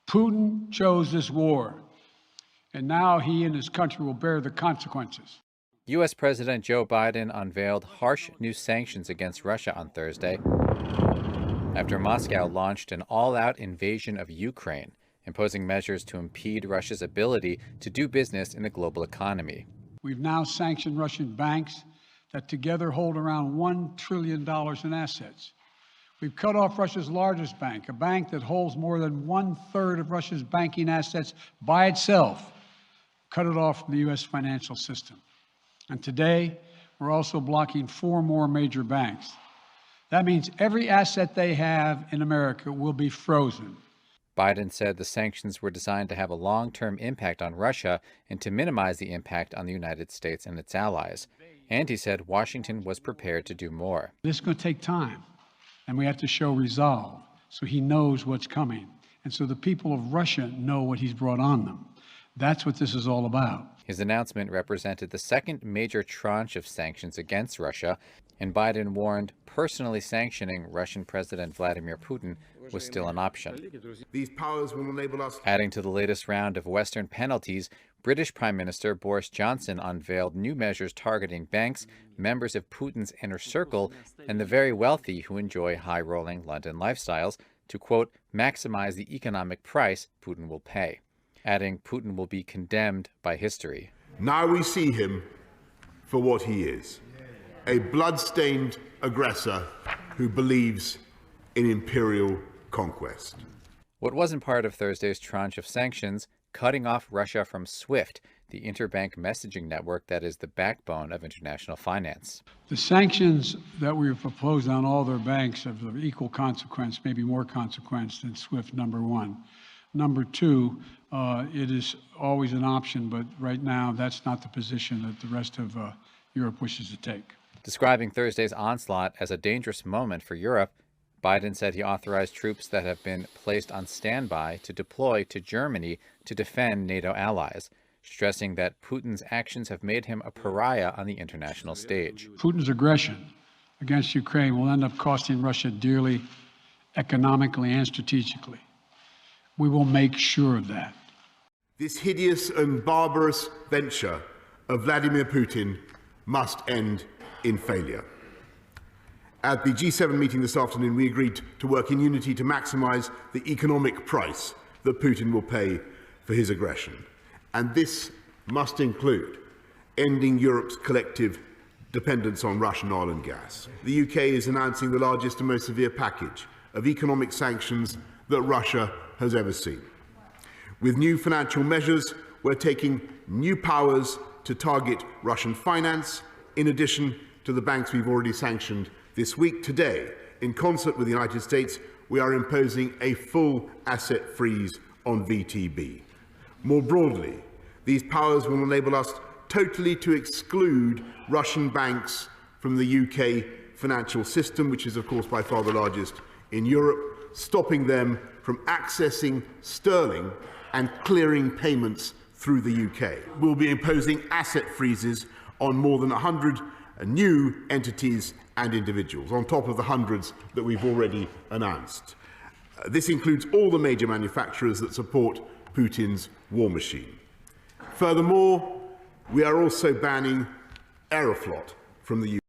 Putin chose this war, and now he and his country will bear the consequences. U.S. President Joe Biden unveiled harsh new sanctions against Russia on Thursday after Moscow launched an all-out invasion of Ukraine, imposing measures to impede Russia's ability to do business in the global economy. We've now sanctioned Russian banks that together hold around $1 trillion in assets. We've cut off Russia's largest bank, a bank that holds more than 1/3 of Russia's banking assets by itself, cut it off from the U.S. financial system. And today, we're also blocking 4 more major banks. That means every asset they have in America will be frozen. Biden said the sanctions were designed to have a long-term impact on Russia and to minimize the impact on the United States and its allies. And he said Washington was prepared to do more. This is going to take time, and we have to show resolve so he knows what's coming. And so the people of Russia know what he's brought on them. That's what this is all about. His announcement represented the second major tranche of sanctions against Russia, and Biden warned personally sanctioning Russian President Vladimir Putin was still an option. These powers will enable us. Adding to the latest round of Western penalties, British Prime Minister Boris Johnson unveiled new measures targeting banks, members of Putin's inner circle, and the very wealthy who enjoy high-rolling London lifestyles to, quote, maximize the economic price Putin will pay. Adding Putin will be condemned by history. Now we see him for what he is, a blood-stained aggressor who believes in imperial conquest. What wasn't part of Thursday's tranche of sanctions, cutting off Russia from SWIFT, the interbank messaging network that is the backbone of international finance. The sanctions that we've proposed on all their banks are of equal consequence, maybe more consequence than SWIFT, number one. Number two, it is always an option, but right now that's not the position that the rest of Europe wishes to take. Describing Thursday's onslaught as a dangerous moment for Europe, Biden said he authorized troops that have been placed on standby to deploy to Germany to defend NATO allies, stressing that Putin's actions have made him a pariah on the international stage. Putin's aggression against Ukraine will end up costing Russia dearly, economically and strategically. We will make sure of that. This hideous and barbarous venture of Vladimir Putin must end in failure. At the G7 meeting this afternoon, we agreed to work in unity to maximize the economic price that Putin will pay for his aggression. And this must include ending Europe's collective dependence on Russian oil and gas. The UK is announcing the largest and most severe package of economic sanctions that Russia has ever seen. With new financial measures, we're taking new powers to target Russian finance, in addition to the banks we've already sanctioned this week. Today, in concert with the United States, we are imposing a full asset freeze on VTB. More broadly, these powers will enable us totally to exclude Russian banks from the UK financial system, which is, of course, by far the largest in Europe, stopping them from accessing sterling and clearing payments through the UK. We'll be imposing asset freezes on more than 100 new entities and individuals, on top of the hundreds that we've already announced. This includes all the major manufacturers that support Putin's war machine. Furthermore, we are also banning Aeroflot from the UK.